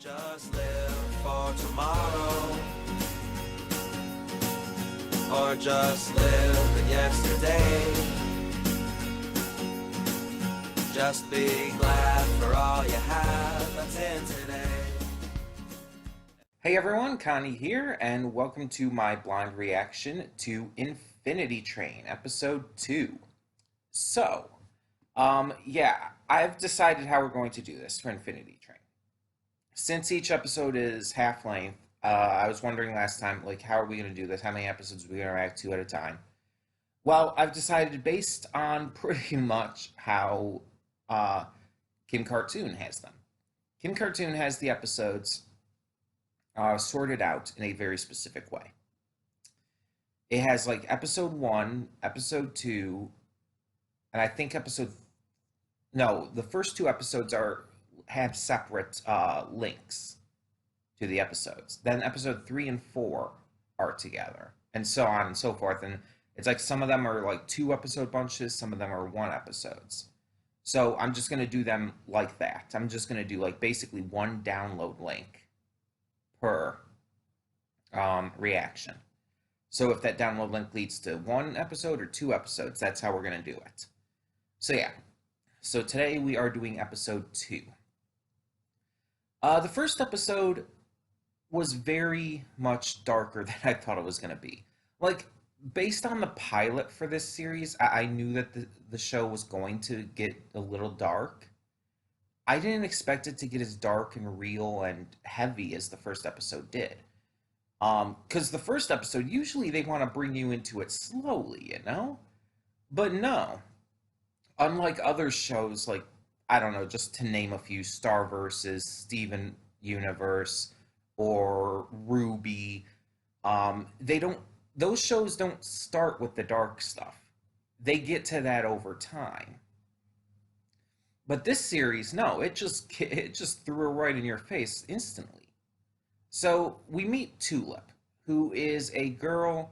Don't just live for tomorrow, or just live in yesterday. Just be glad for all you have that's in today. Hey everyone, Connie here, and welcome to my blind reaction to Infinity Train, Episode 2. So, I've decided how we're going to do this for Infinity Train. Since each episode is half length, I was wondering last time, how are we going to do this? How many episodes are we going to react to at a time? Well, I've decided based on pretty much how Kim Cartoon has them. Kim Cartoon has the episodes sorted out in a very specific way. It has episode 1, episode 2, and I think the first two episodes have separate links to the episodes. Then episode 3 and 4 are together, and so on and so forth. And it's some of them are 2 episode bunches, some of them are 1 episodes. So I'm just going to do them like that. I'm just going to do basically 1 download link per reaction. So if that download link leads to 1 episode or 2 episodes, that's how we're going to do it. So today we are doing episode 2. The first episode was very much darker than I thought it was going to be. Based on the pilot for this series, I knew that the show was going to get a little dark. I didn't expect it to get as dark and real and heavy as the first episode did. Because the first episode, usually they want to bring you into it slowly, But no. Unlike other shows, I don't know, just to name a few, Star vs. Steven Universe or Ruby, those shows don't start with the dark stuff. They get to that over time. But this series, no, it just threw it right in your face instantly. So we meet Tulip, who is a girl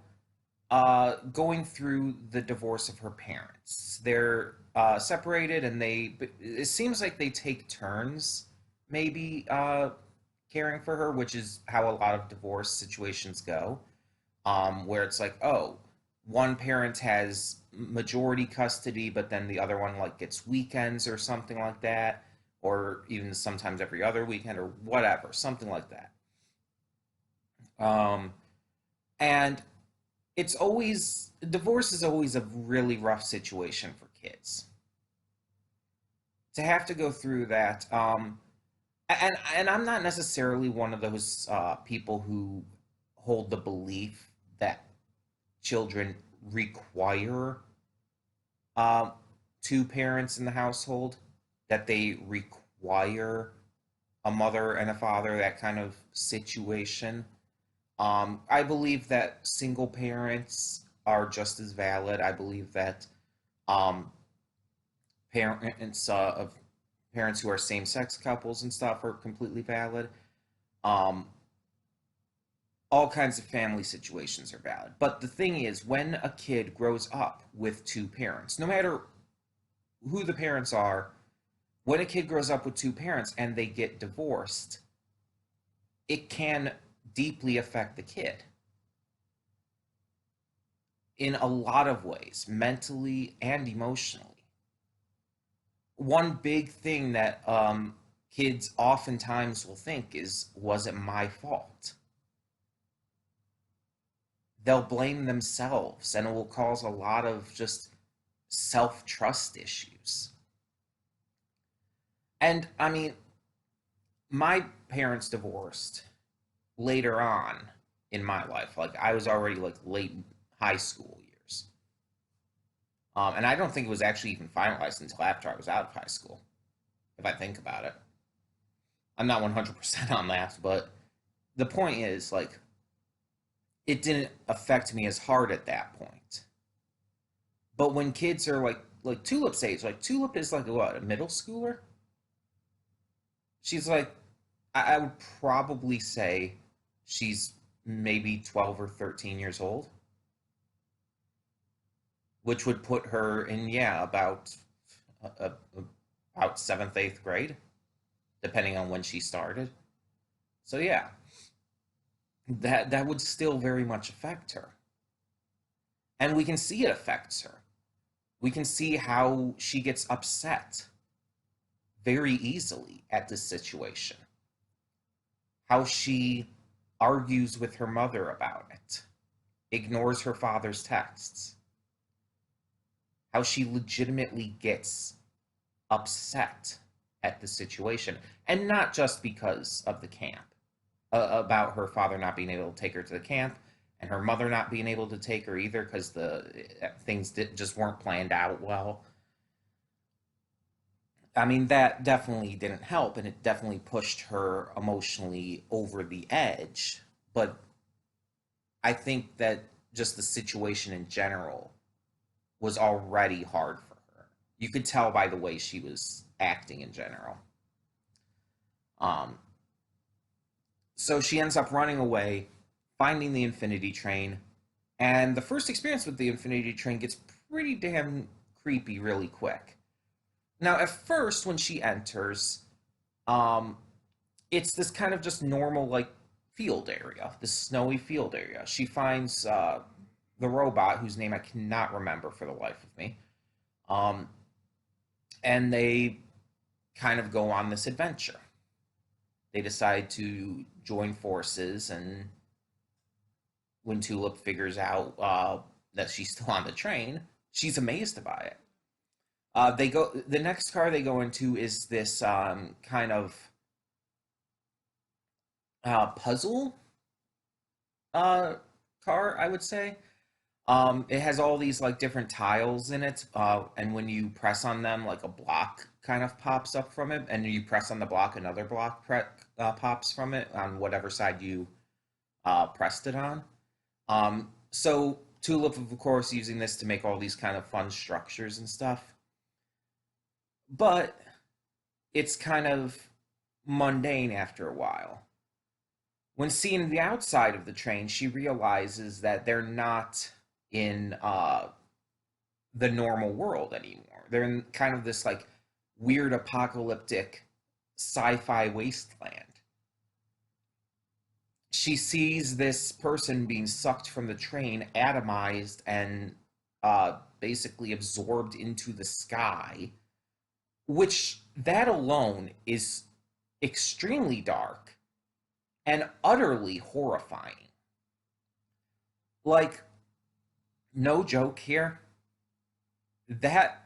going through the divorce of her parents. They're separated, and it seems like they take turns, maybe caring for her, which is how a lot of divorce situations go, where it's one parent has majority custody, but then the other one gets weekends or something like that, or even sometimes every other weekend or whatever, something like that. And divorce is always a really rough situation for kids. To have to go through that, and I'm not necessarily one of those people who hold the belief that children require 2 parents in the household, that they require a mother and a father, that kind of situation. I believe that single parents are just as valid. I believe that parents who are same-sex couples and stuff are completely valid. All kinds of family situations are valid. But the thing is, when a kid grows up with 2 parents, no matter who the parents are, when a kid grows up with 2 parents and they get divorced, it can deeply affect the kid in a lot of ways, mentally and emotionally. One big thing that kids oftentimes will think is, was it my fault? They'll blame themselves, and it will cause a lot of just self-trust issues. And I mean, my parents divorced later on in my life. I was already late high school years. And I don't think it was actually even finalized until after I was out of high school, if I think about it. I'm not 100% on that, but the point is, it didn't affect me as hard at that point. But when kids are Tulip's age, Tulip is what, a middle schooler? She's I would probably say she's maybe 12 or 13 years old, which would put her in, about 7th, 8th grade, depending on when she started. So yeah, that would still very much affect her. And we can see it affects her. We can see how she gets upset very easily at this situation. How she argues with her mother about it, ignores her father's texts, how she legitimately gets upset at the situation. And not just because of the camp, about her father not being able to take her to the camp and her mother not being able to take her either because the things just weren't planned out well. I mean, that definitely didn't help, and it definitely pushed her emotionally over the edge. But I think that just the situation in general was already hard for her. You could tell by the way she was acting in general. Um, so she ends up running away, finding the Infinity Train, and the first experience with the Infinity Train gets pretty damn creepy really quick. Now, at first, when she enters, um, it's this kind of just normal, like, field area, this snowy field area. She finds the robot, whose name I cannot remember for the life of me, um, and they kind of go on this adventure. They decide to join forces, and when Tulip figures out that she's still on the train, she's amazed by it. They go. The next car they go into is this kind of puzzle uh, car, I would say. It has all these like different tiles in it, and when you press on them, like a block kind of pops up from it, and you press on the block, another block pops from it on whatever side you pressed it on. So Tulip, of course, using this to make all these kind of fun structures and stuff, but it's kind of mundane after a while. When seeing the outside of the train, she realizes that they're not in the normal world anymore. They're in kind of this like weird apocalyptic sci-fi wasteland. She sees this person being sucked from the train, atomized, and basically absorbed into the sky, which that alone is extremely dark and utterly horrifying. Like, no joke here, that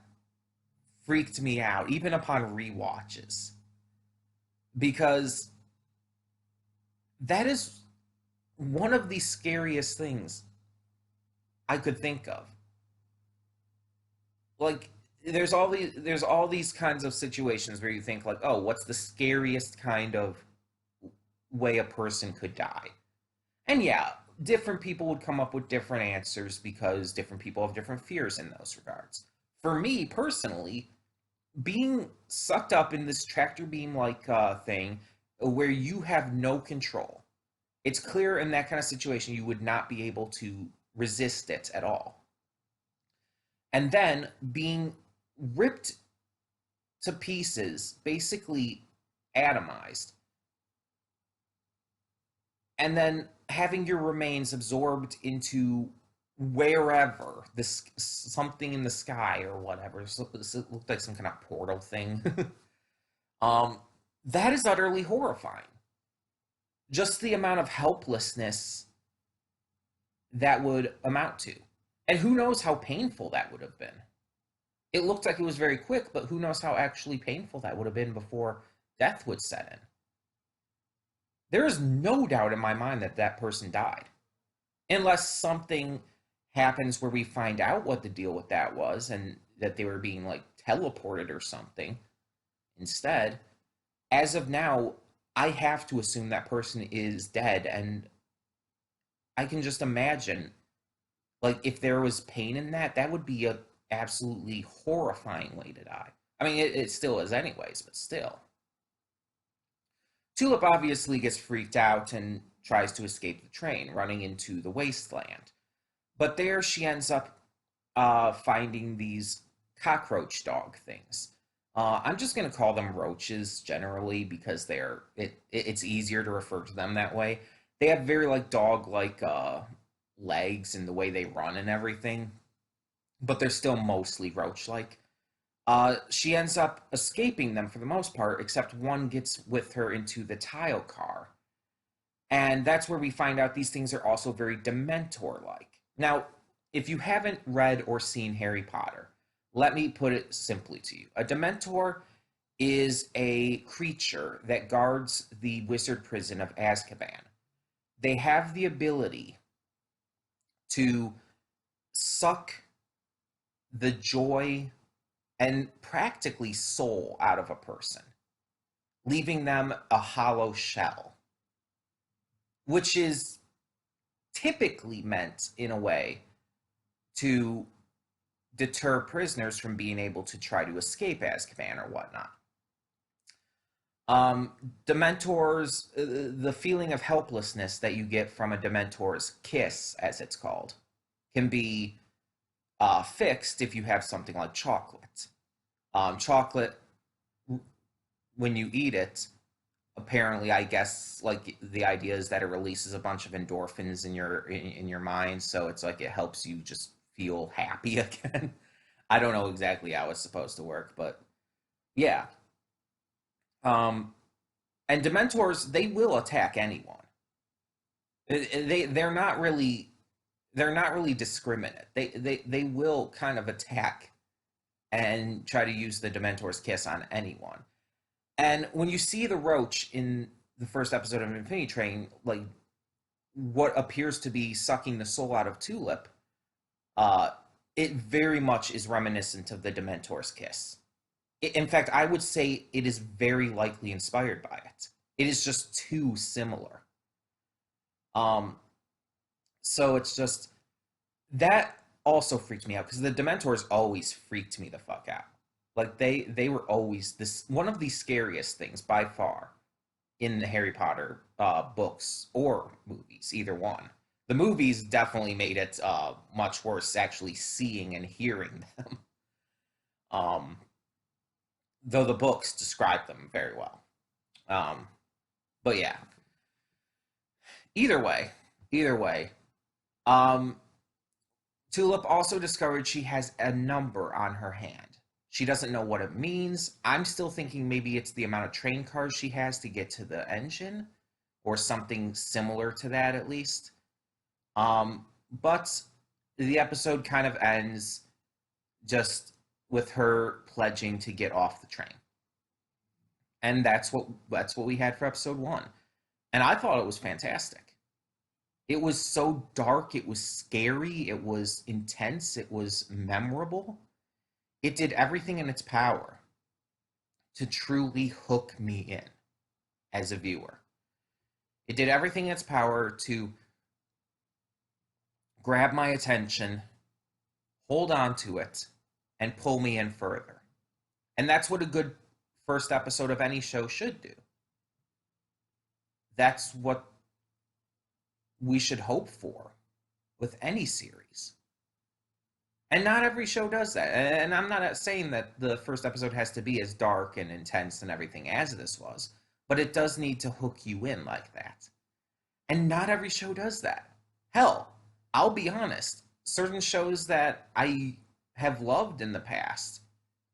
freaked me out, even upon rewatches, because that is one of the scariest things I could think of. Like, there's all these kinds of situations where you think like, oh, what's the scariest kind of way a person could die? And yeah, different people would come up with different answers because different people have different fears in those regards. For me personally, being sucked up in this tractor beam like thing where you have no control, it's clear in that kind of situation you would not be able to resist it at all. And then being ripped to pieces, basically atomized, and then having your remains absorbed into wherever this something in the sky or whatever. So it looked like some kind of portal thing. um, that is utterly horrifying. Just the amount of helplessness that would amount to, and who knows how painful that would have been. It looked like it was very quick, but who knows how actually painful that would have been before death would set in. There is no doubt in my mind that that person died. Unless something happens where we find out what the deal with that was and that they were being like teleported or something instead. As of now, I have to assume that person is dead, and I can just imagine like if there was pain in that, that would be a absolutely horrifying way to die. I mean, it still is anyways, but still. Tulip obviously gets freaked out and tries to escape the train, running into the wasteland. But there she ends up finding these cockroach dog things. I'm just gonna call them roaches generally because it's easier to refer to them that way. They have very like dog like legs and the way they run and everything, but they're still mostly roach like. She ends up escaping them for the most part, except one gets with her into the tile car. And that's where we find out these things are also very Dementor like. Now, if you haven't read or seen Harry Potter, let me put it simply to you. A Dementor is a creature that guards the wizard prison of Azkaban. They have the ability to suck the joy and practically soul out of a person, leaving them a hollow shell, which is typically meant in a way to deter prisoners from being able to try to escape Azkaban or whatnot. Um, Dementors, the feeling of helplessness that you get from a Dementor's kiss, as it's called, can be fixed if you have something like chocolate. Chocolate, when you eat it, apparently, I guess, like the idea is that it releases a bunch of endorphins in your mind, so it's like it helps you just feel happy again. I don't know exactly how it's supposed to work, but yeah. Um, and Dementors, they will attack anyone. They're not really discriminate. They will kind of attack and try to use the Dementor's kiss on anyone. And when you see the roach in the first episode of Infinity Train, like what appears to be sucking the soul out of Tulip, uh, it very much is reminiscent of the Dementor's kiss. In fact, I would say it is very likely inspired by it. It is just too similar. Um, so it's just that also freaked me out because the Dementors always freaked me the fuck out. Like they were always this one of the scariest things by far in the Harry Potter books or movies, either one. The movies definitely made it much worse actually seeing and hearing them. Um, though the books describe them very well. Um, but yeah, either way, either way. Um, Tulip also discovered she has a number on her hand. She doesn't know what it means. I'm still thinking maybe it's the amount of train cars she has to get to the engine, or something similar to that at least. But the episode kind of ends just with her pledging to get off the train. And that's what we had for episode 1. And I thought it was fantastic. It was so dark, it was scary, it was intense, it was memorable. It did everything in its power to truly hook me in as a viewer. It did everything in its power to grab my attention, hold on to it, and pull me in further. And that's what a good first episode of any show should do. That's what we should hope for with any series. And not every show does that. And I'm not saying that the first episode has to be as dark and intense and everything as this was, but it does need to hook you in like that. And not every show does that. Hell, I'll be honest, certain shows that I have loved in the past,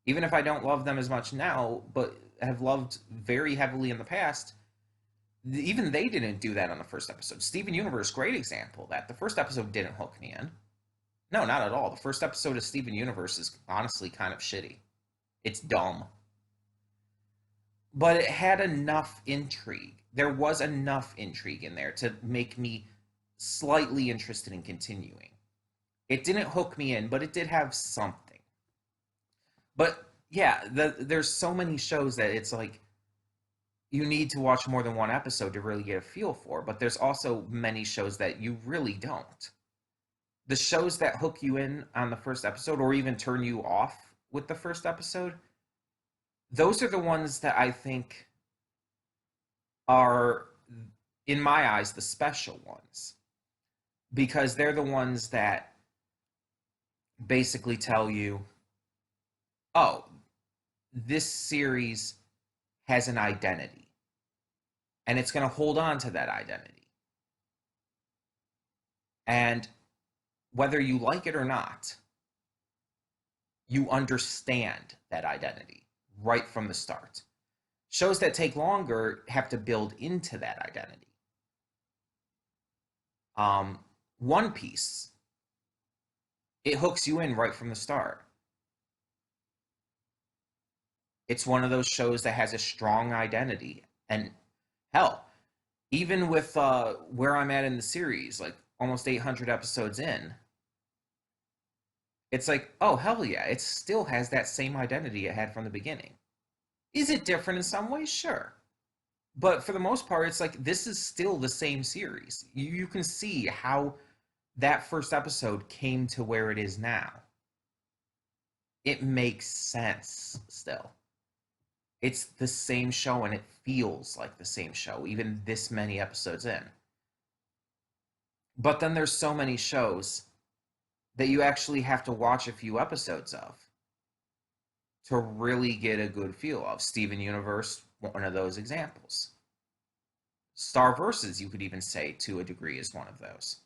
even if I don't love them as much now, but have loved very heavily in the past, even they didn't do that on the first episode. Steven Universe, great example of that. The first episode didn't hook me in. No, not at all. The first episode of Steven Universe is honestly kind of shitty. It's dumb. But it had enough intrigue. There was enough intrigue in there to make me slightly interested in continuing. It didn't hook me in, but it did have something. But yeah, there's so many shows that it's like you need to watch more than one episode to really get a feel for, but there's also many shows that you really don't. The shows that hook you in on the first episode or even turn you off with the first episode, those are the ones that I think are, in my eyes, the special ones. Because they're the ones that basically tell you, oh, this series has an identity, and it's going to hold on to that identity. And whether you like it or not, you understand that identity right from the start. Shows that take longer have to build into that identity. One Piece, it hooks you in right from the start. It's one of those shows that has a strong identity. And hell, even with where I'm at in the series, like almost 800 episodes in, it's like, oh, hell yeah, it still has that same identity it had from the beginning. Is it different in some ways? Sure. But for the most part, it's like this is still the same series. You can see how that first episode came to where it is now. It makes sense still. It's the same show and it feels like the same show, even this many episodes in. But then there's so many shows that you actually have to watch a few episodes of to really get a good feel of. Steven Universe, one of those examples. Star Versus, you could even say, to a degree, is one of those.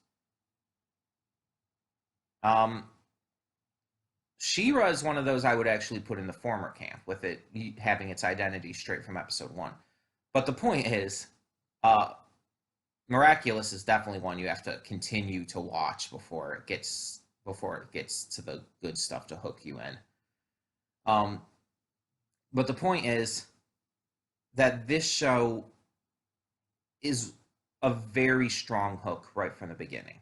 She-Ra is one of those I would actually put in the former camp, with it having its identity straight from episode 1. But the point is, Miraculous is definitely one you have to continue to watch before it gets to the good stuff to hook you in. But the point is that this show is a very strong hook right from the beginning.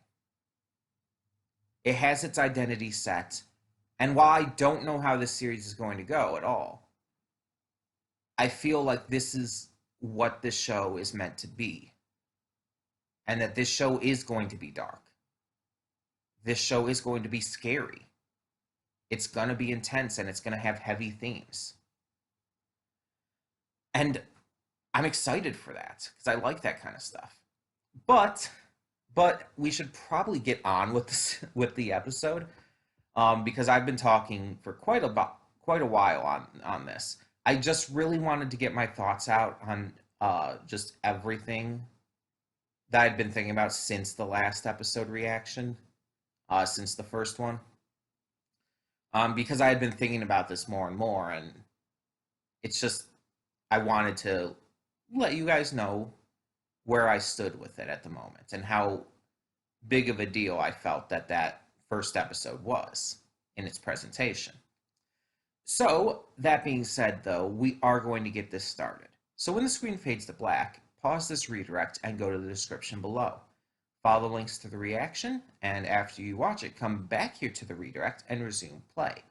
It has its identity set, and while I don't know how this series is going to go at all, I feel like this is what this show is meant to be. And that this show is going to be dark. This show is going to be scary. It's going to be intense, and it's going to have heavy themes. And I'm excited for that, because I like that kind of stuff. But we should probably get on with this, with the episode, because I've been talking for quite a while on this. I just really wanted to get my thoughts out on just everything that I'd been thinking about since the last episode reaction, since the first one. Because I had been thinking about this more and more, and it's just, I wanted to let you guys know where I stood with it at the moment, and how big of a deal I felt that first episode was in its presentation. So, that being said, though, we are going to get this started. So when the screen fades to black, pause this redirect and go to the description below. Follow the links to the reaction, and after you watch it, come back here to the redirect and resume play.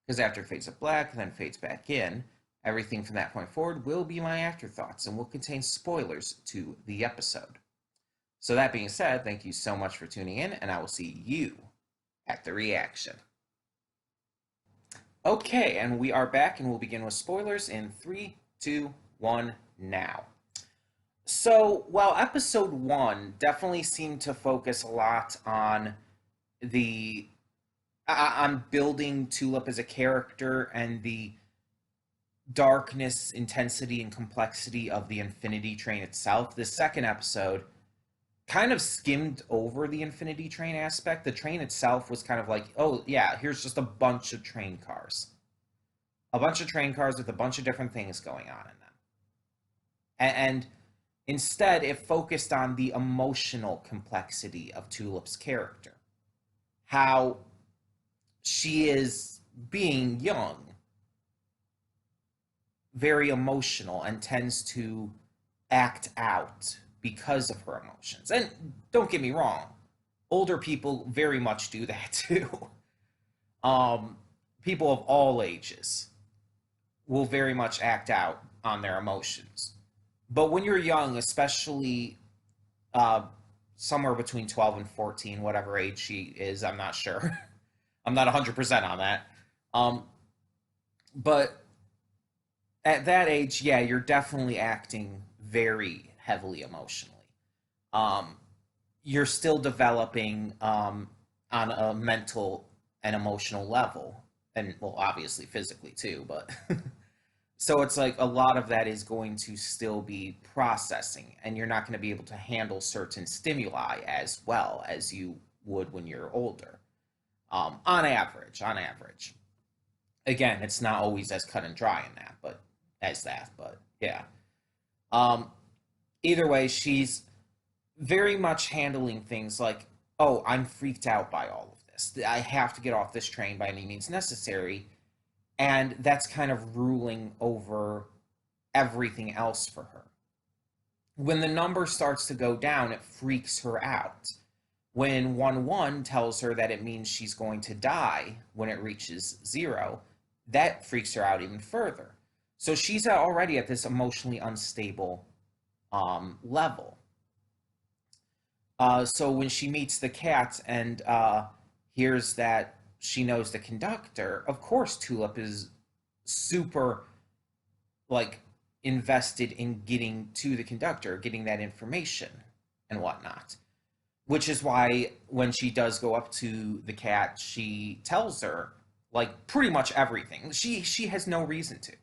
Because after it fades to black, then fades back in, everything from that point forward will be my afterthoughts and will contain spoilers to the episode. So that being said, thank you so much for tuning in, and I will see you at the reaction. Okay, and we are back, and we'll begin with spoilers in 3, 2, 1, now. So, while episode 1 definitely seemed to focus a lot on on building Tulip as a character and the darkness, intensity, and complexity of the Infinity Train itself, the second episode kind of skimmed over the Infinity Train aspect. The train itself was kind of like, oh yeah, here's just a bunch of train cars. A bunch of train cars with a bunch of different things going on in them. And instead, it focused on the emotional complexity of Tulip's character. How she is, being young, very emotional and tends to act out because of her emotions. And don't get me wrong, older people very much do that too. People of all ages will very much act out on their emotions. But when you're young, especially somewhere between 12 and 14, whatever age she is, I'm not sure. I'm not 100% on that. But at that age, yeah, you're definitely acting very heavily emotionally. You're still developing on a mental and emotional level, and well, obviously physically too, but So it's like a lot of that is going to still be processing, and you're not going to be able to handle certain stimuli as well as you would when you're older. On average, on average. Again, it's not always as cut and dry in that, but as that, but yeah. Um, Either way, she's very much handling things like, oh, I'm freaked out by all of this. I have to get off this train by any means necessary. And that's kind of ruling over everything else for her. When the number starts to go down, it freaks her out. When 1-1 tells her that it means she's going to die when it reaches 0, that freaks her out even further. So she's already at this emotionally unstable level. So when she meets the cat and hears that she knows the conductor, of course Tulip is super like invested in getting to the conductor, getting that information and whatnot. Which is why when she does go up to the cat, she tells her like pretty much everything. She has no reason to.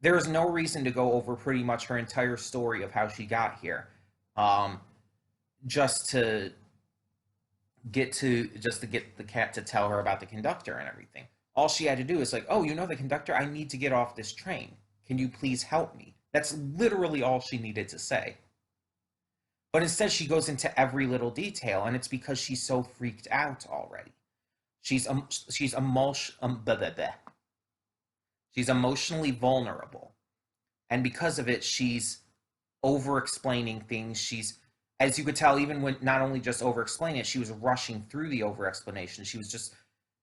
There is no reason to go over pretty much her entire story of how she got here, um, just to get the cat to tell her about the conductor and everything. All she had to do is like, oh, you know the conductor? I need to get off this train. Can you please help me? That's literally all she needed to say. But instead, she goes into every little detail, and it's because she's so freaked out already. She's blah, blah, blah. She's emotionally vulnerable, and because of it, she's over explaining things. She's, as you could tell, even when not only just over explaining it, she was rushing through the over explanation. She was just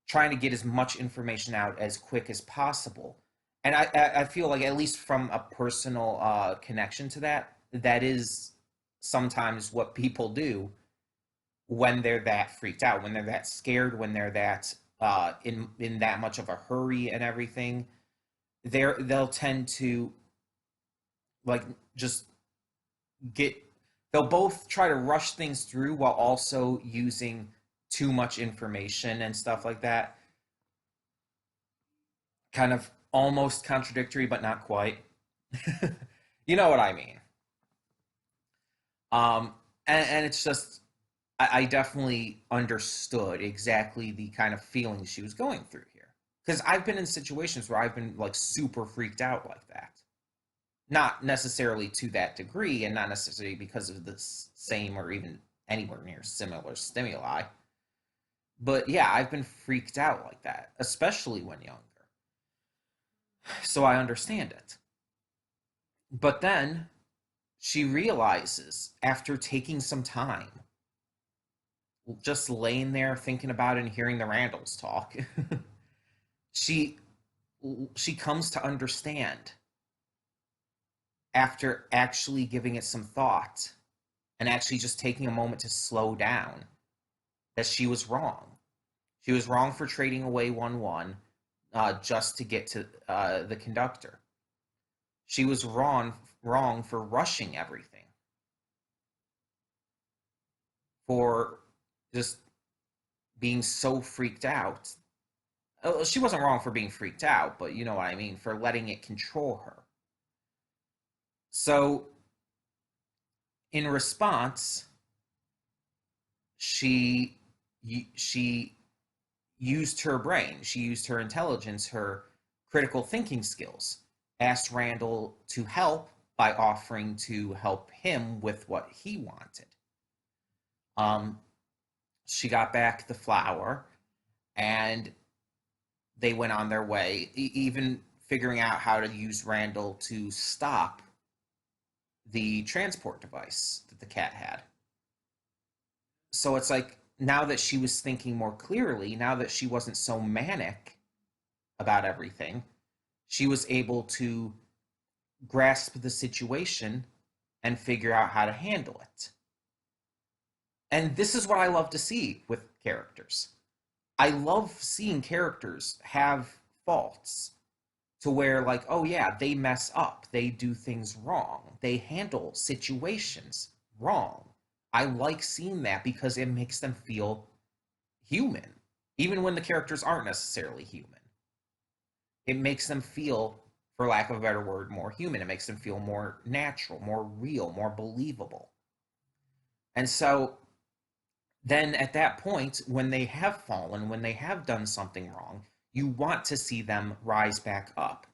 trying to get as much information out as quick as possible. And I feel like, at least from a personal connection to that, that is sometimes what people do when they're that freaked out, when they're that scared, when they're that in that much of a hurry and everything. They'll tend to like just get they'll both try to rush things through while also using too much information and stuff like that. Kind of almost contradictory, but not quite. You know what I mean. And it's just, I definitely understood exactly the kind of feelings she was going through here. Because I've been in situations where I've been like super freaked out like that. Not necessarily to that degree, and not necessarily because of the same or even anywhere near similar stimuli. But yeah, I've been freaked out like that, especially when younger. So I understand it. But then she realizes, after taking some time, just laying there thinking about it and hearing the Randalls talk, she she comes to understand, after actually giving it some thought and actually just taking a moment to slow down, that she was wrong. She was wrong for trading away 1-1 just to get to the conductor. She was wrong for rushing everything, for just being so freaked out. She wasn't wrong for being freaked out, but you know what I mean, for letting it control her. So, in response, she she used her brain, she used her intelligence, her critical thinking skills, asked Randall to help by offering to help him with what he wanted. Um, she got back the flower, and they went on their way, even figuring out how to use Randall to stop the transport device that the cat had. So it's like, now that she was thinking more clearly, now that she wasn't so manic about everything, she was able to grasp the situation and figure out how to handle it. And this is what I love to see with characters. I love seeing characters have faults, to where, like, oh yeah, they mess up, they do things wrong, they handle situations wrong. I like seeing that because it makes them feel human, even when the characters aren't necessarily human. It makes them feel for lack of a better word, more human. It makes them feel more natural, more real, more believable. And so then at that point, when they have fallen, when they have done something wrong, you want to see them rise back up.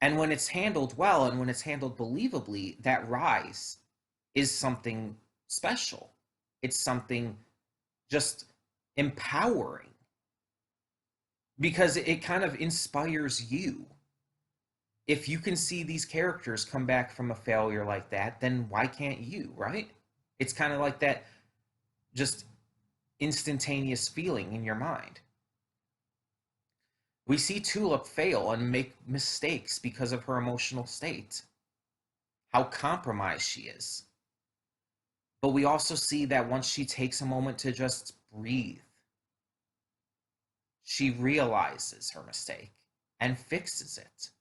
And when it's handled well and when it's handled believably, that rise is something special. It's something just empowering because it kind of inspires you. If you can see these characters come back from a failure like that, then why can't you, right? It's kind of like that just instantaneous feeling in your mind. We see Tulip fail and make mistakes because of her emotional state, how compromised she is. But we also see that once she takes a moment to just breathe, she realizes her mistake and fixes it.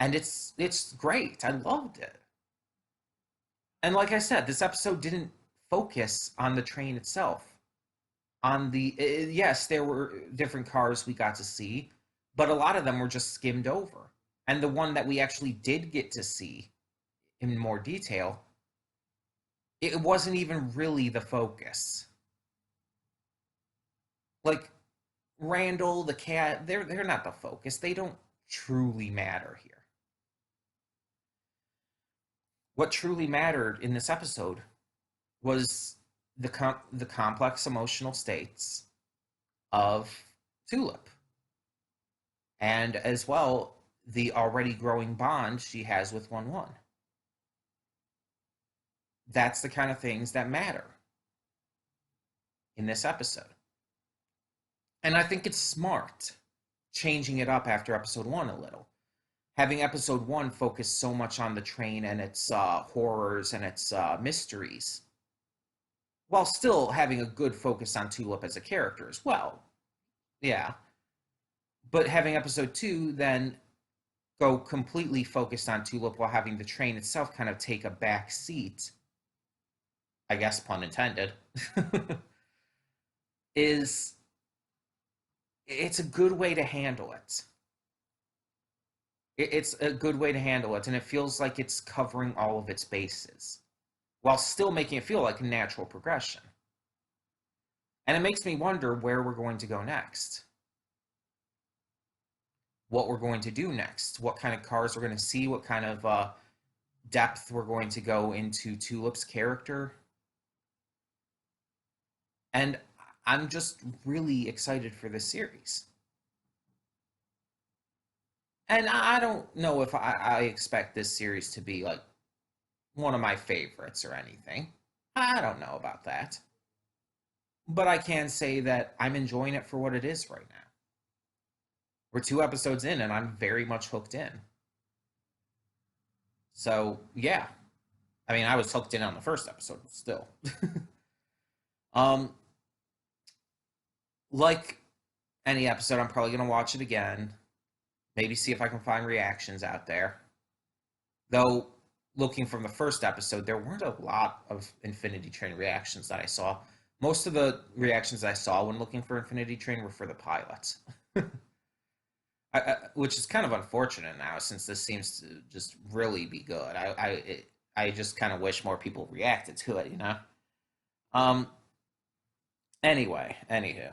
And it's great. I loved it. And like I said, this episode didn't focus on the train itself. On the yes, there were different cars we got to see, but a lot of them were just skimmed over. And the one that we actually did get to see in more detail, it wasn't even really the focus. Like Randall, the cat, they're not the focus. They don't truly matter here. What truly mattered in this episode was the complex emotional states of Tulip, and as well the already growing bond she has with 1-1. That's the kind of things that matter in this episode. And I think it's smart changing it up after episode 1 a little. Having episode 1 focus so much on the train and its horrors and its mysteries, while still having a good focus on Tulip as a character as well. Yeah. But having episode 2 then go completely focused on Tulip while having the train itself kind of take a back seat, I guess pun intended, it's a good way to handle it. It's a good way to handle it, and it feels like it's covering all of its bases while still making it feel like a natural progression. And it makes me wonder where we're going to go next. What we're going to do next. What kind of cars we're going to see. What kind of depth we're going to go into Tulip's character. And I'm just really excited for this series. And I don't know if I expect this series to be like one of my favorites or anything. I don't know about that. But I can say that I'm enjoying it for what it is right now. We're 2 episodes in and I'm very much hooked in. So, yeah. I mean, I was hooked in on the first episode, but still. Like any episode, I'm probably going to watch it again. Maybe see if I can find reactions out there. Though, looking from the first episode, there weren't a lot of Infinity Train reactions that I saw. Most of the reactions I saw when looking for Infinity Train were for the pilot. Which is kind of unfortunate now, since this seems to just really be good. I just kind of wish more people reacted to it, you know? Anyway, anywho.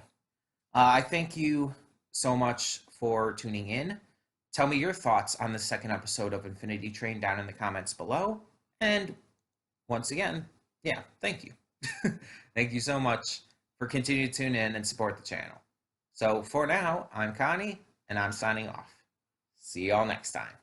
I thank you so much for tuning in. Tell me your thoughts on the second episode of Infinity Train down in the comments below. And once again, yeah, thank you. Thank you so much for continuing to tune in and support the channel. So for now, I'm Connie, and I'm signing off. See y'all next time.